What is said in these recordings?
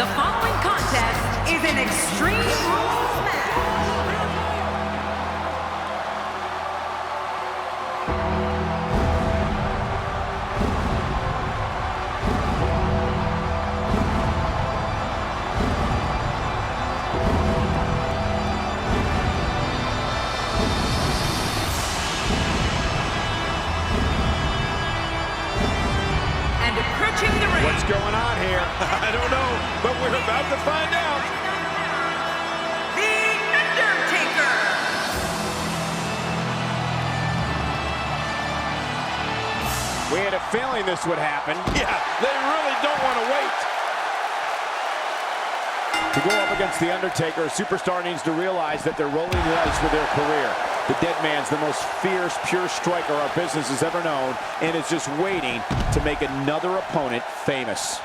The following contest is an Extreme Rules match. And approaching the ring. What's going on here? I don't know, but we're about to find out. The Undertaker. We had a feeling this would happen. Yeah, they really don't want to wait. To go up against The Undertaker, a superstar needs to realize that they're rolling the dice with their career. The dead man's the most fierce, pure striker our business has ever known, and is just waiting to make another opponent famous.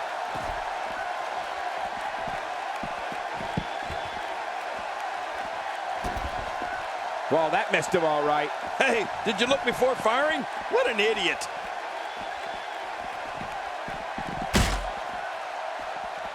Well, that missed him all right. Hey, did you look before firing? What an idiot.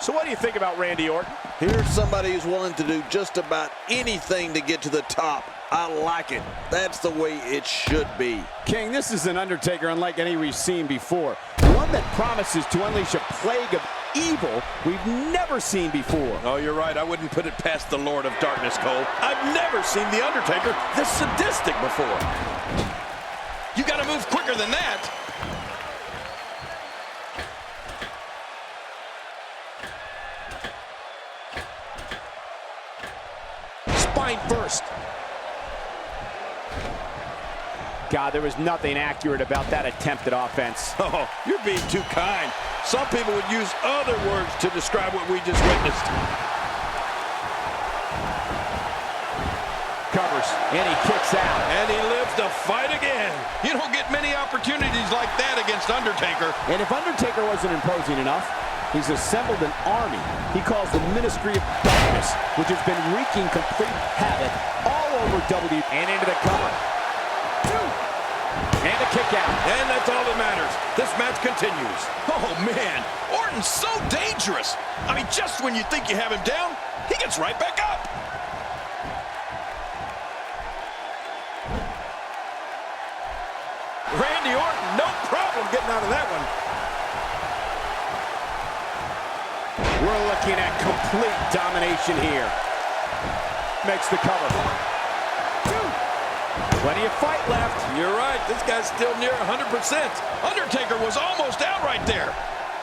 So what do you think about Randy Orton? Here's somebody who's willing to do just about anything to get to the top. I like it. That's the way it should be. King, this is an Undertaker unlike any we've seen before. One that promises to unleash a plague of evil we've never seen before. Oh, you're right. I wouldn't put it past the Lord of Darkness, Cole. I've never seen The Undertaker this sadistic before. You got to move quicker than that. Spine first. God, there was nothing accurate about that attempted offense. Oh, you're being too kind. Some people would use other words to describe what we just witnessed. Covers, and he kicks out. And he lives to fight again. You don't get many opportunities like that against Undertaker. And if Undertaker wasn't imposing enough, he's assembled an army he calls the Ministry of Darkness, which has been wreaking complete havoc all over WWE. And into the cover. And a kick out. And that's all that matters. This match continues. Oh, man. Orton's so dangerous. I mean, just when you think you have him down, he gets right back up. Randy Orton, no problem getting out of that one. We're looking at complete domination here. Makes the cover. Plenty of fight left. You're right. This guy's still near 100%. Undertaker was almost out right there.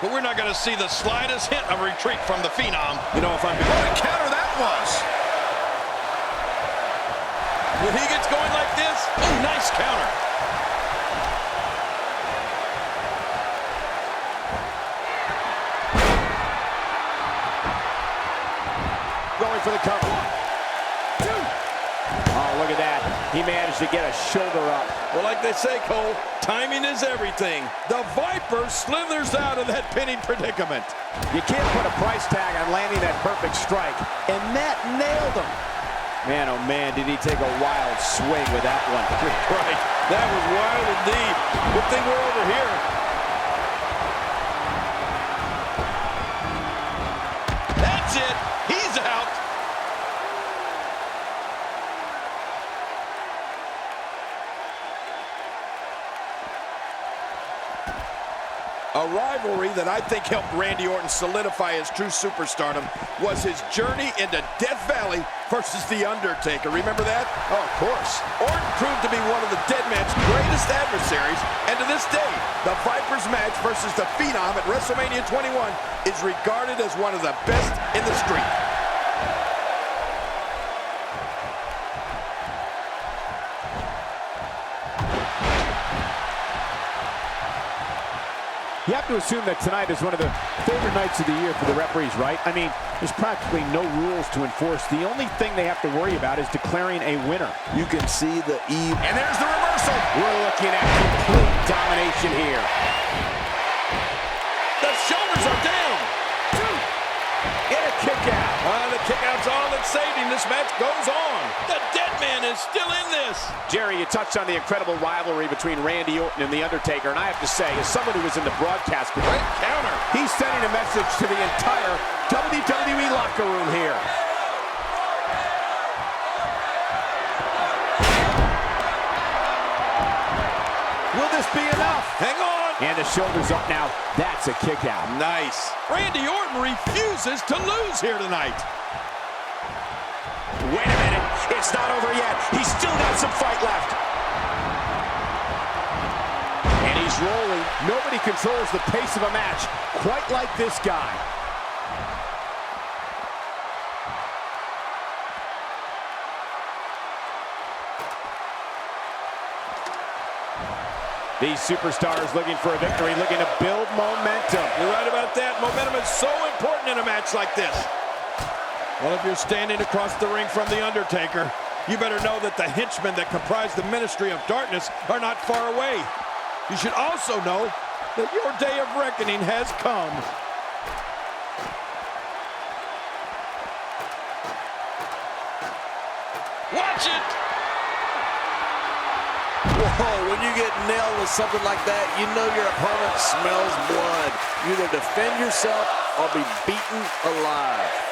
But we're not going to see the slightest hint of retreat from the Phenom. You know, if I'm... What a counter that was. When he gets going like this, oh, nice counter. Going for the cover. Oh, look at that. He managed to get a shoulder up. Well, like they say, Cole, timing is everything. The Viper slithers out of that pinning predicament. You can't put a price tag on landing that perfect strike, and that nailed him. Man, oh man, did he take a wild swing with that one. Right, that was wild indeed. Good thing we're over here. That's it. He's out. A rivalry that I think helped Randy Orton solidify his true superstardom was his journey into Death Valley versus The Undertaker. Remember that? Oh, of course. Orton proved to be one of the Dead Man's greatest adversaries, and to this day, the Viper's match versus the Phenom at WrestleMania 21 is regarded as one of the best in the street. You have to assume that tonight is one of the favorite nights of the year for the referees, right? I mean, there's practically no rules to enforce. The only thing they have to worry about is declaring a winner. You can see the eve. And there's the reversal. We're looking at complete domination here. The shoulders are down. And a kick out. The kick out's all that's fixating. This match goes on. The dead man is still in this. Jerry, you touched on the incredible rivalry between Randy Orton and The Undertaker, and I have to say, as someone who was in the broadcast booth, Great counter. he's sending a message to the entire WWE locker room here. Will this be enough? Hang on. And the shoulder's up now. That's a kick out. Nice. Randy Orton refuses to lose here tonight. Wait a minute. It's not over yet. He's still got some fight left. And he's rolling. Nobody controls the pace of a match quite like this guy. These superstars looking for a victory, looking to build momentum. You're right about that. Momentum is so important in a match like this. Well, if you're standing across the ring from The Undertaker, you better know that the henchmen that comprise the Ministry of Darkness are not far away. You should also know that your day of reckoning has come. Watch it! Whoa, when you get nailed with something like that, you know your opponent smells blood. You either defend yourself or be beaten alive.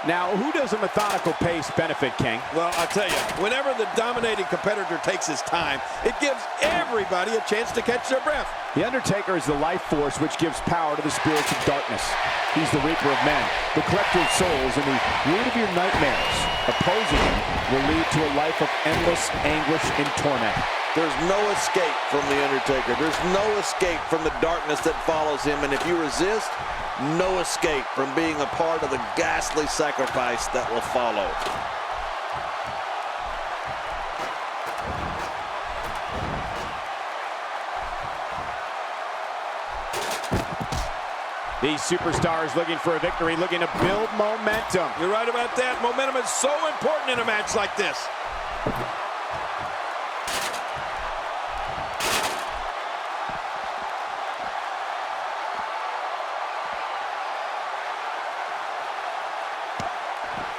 Now, who does a methodical pace benefit, King? Well, I'll tell you, whenever the dominating competitor takes his time, it gives everybody a chance to catch their breath. The Undertaker is the life force which gives power to the spirits of darkness. He's the reaper of men, the collector of souls, and the root of your nightmares. Opposing him will lead to a life of endless anguish and torment. There's no escape from The Undertaker. There's no escape from the darkness that follows him. And if you resist, no escape from being a part of the ghastly sacrifice that will follow. These superstars looking for a victory, looking to build momentum. You're right about that. Momentum is so important in a match like this.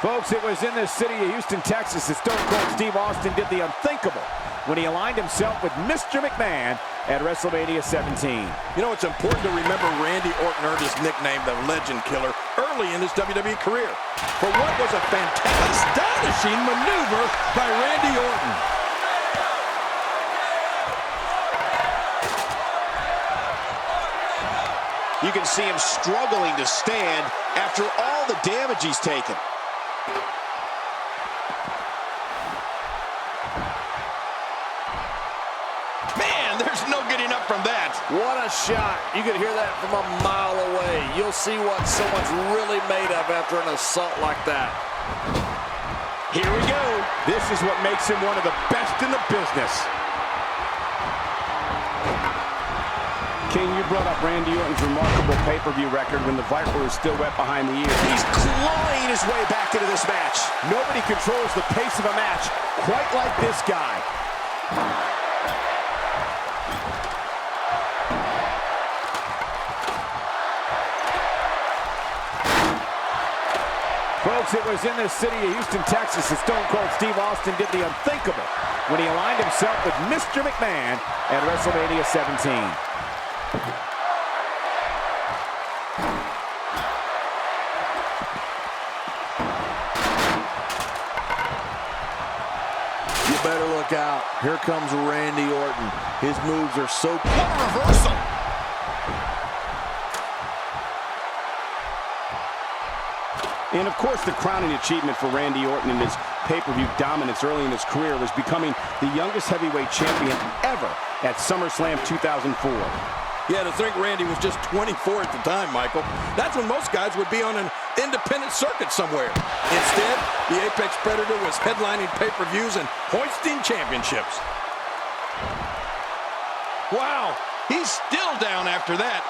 Folks, it was in the city of Houston, Texas that Stone Cold Steve Austin did the unthinkable when he aligned himself with Mr. McMahon at WrestleMania 17. You know, it's important to remember Randy Orton earned his nickname, the Legend Killer, early in his WWE career. For what was a astonishing maneuver by Randy Orton. You can see him struggling to stand after all the damage he's taken. Man, there's no getting up from that. What a shot. You could hear that from a mile away. You'll see what someone's really made of after an assault like that. Here we go. This is what makes him one of the best in the business. King, you brought up Randy Orton's remarkable pay-per-view record when the Viper was still wet behind the ears. He's clawing his way back into this match. Nobody controls the pace of a match quite like this guy. Folks, it was in the city of Houston, Texas that Stone Cold Steve Austin did the unthinkable when he aligned himself with Mr. McMahon at WrestleMania 17. You better look out. Here comes Randy Orton. His moves are so... What a reversal! And of course, the crowning achievement for Randy Orton in his pay-per-view dominance early in his career was becoming the youngest heavyweight champion ever at SummerSlam 2004. Yeah, to think Randy was just 24 at the time, Michael. That's when most guys would be on an independent circuit somewhere. Instead, the Apex Predator was headlining pay-per-views and hoisting championships. Wow, he's still down after that.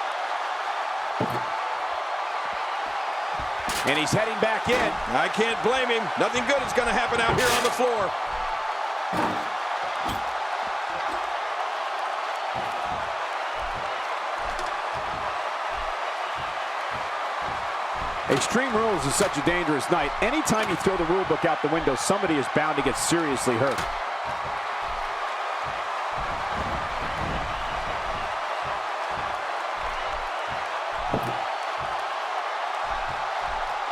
And he's heading back in. I can't blame him. Nothing good is going to happen out here on the floor. Extreme Rules is such a dangerous night. Anytime you throw the rule book out the window, somebody is bound to get seriously hurt.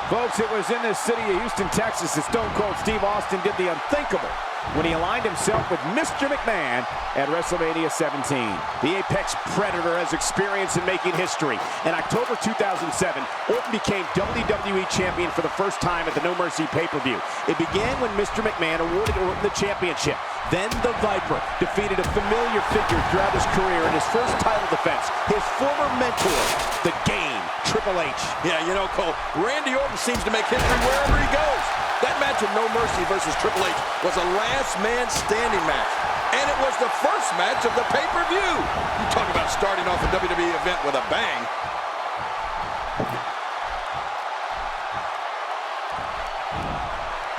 Folks, it was in this city of Houston, Texas that Stone Cold Steve Austin did the unthinkable when he aligned himself with Mr. McMahon at WrestleMania 17. The Apex Predator has experience in making history. In October 2007, Orton became WWE Champion for the first time at the No Mercy pay-per-view. It began when Mr. McMahon awarded Orton the championship. Then the Viper defeated a familiar figure throughout his career in his first title defense, his former mentor, the Game, Triple H. Yeah, you know, Cole, Randy Orton seems to make history wherever he goes. That match of No Mercy versus Triple H was a last man standing match. And it was the first match of the pay-per-view. You talk about starting off a WWE event with a bang.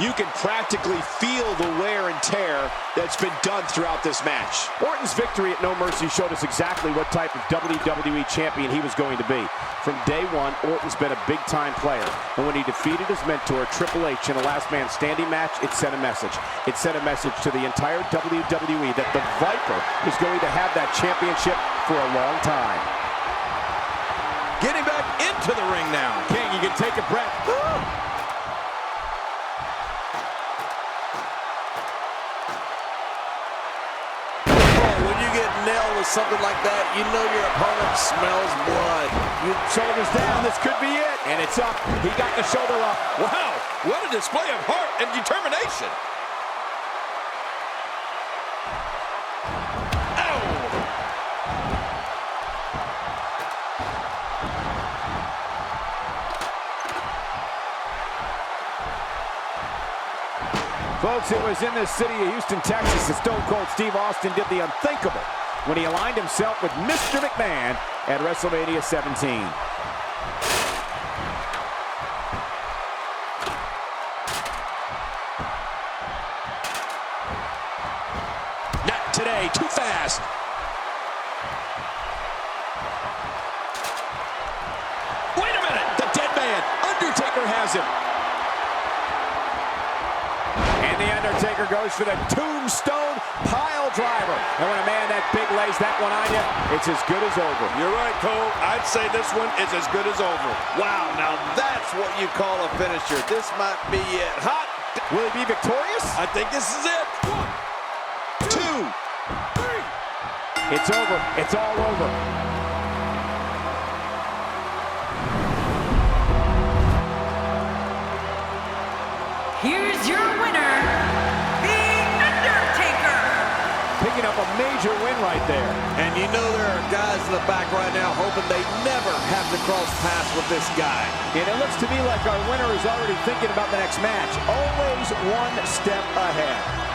You can practically feel the wear and tear that's been done throughout this match. Orton's victory at No Mercy showed us exactly what type of WWE champion he was going to be. From day one, Orton's been a big-time player. And when he defeated his mentor, Triple H, in a last man standing match, it sent a message. It sent a message to the entire WWE that the Viper is going to have that championship for a long time. Getting back into the ring now. King, you can take a breath. Nailed with something like that, you know your opponent smells blood. Shoulders down, this could be it. And it's up. He got the shoulder up. Wow, what a display of heart and determination. Ow! Folks, it was in this city of Houston, Texas that Stone Cold Steve Austin did the unthinkable when he aligned himself with Mr. McMahon at WrestleMania 17. Not today, too fast. Wait a minute, the dead man, Undertaker has him. And the Undertaker goes for the tombstone pile driver. And when a man that big lays that one on you, it's as good as over. You're right, Cole. I'd say this one is as good as over. Wow, now that's what you call a finisher. This might be it. Hot. Will he be victorious? I think this is it. 1, 2, 3. It's over. It's all over. Here's your winner, The Undertaker. Picking up a major win right there. And you know there are guys in the back right now hoping they never have to cross paths with this guy. And it looks to me like our winner is already thinking about the next match. Always one step ahead.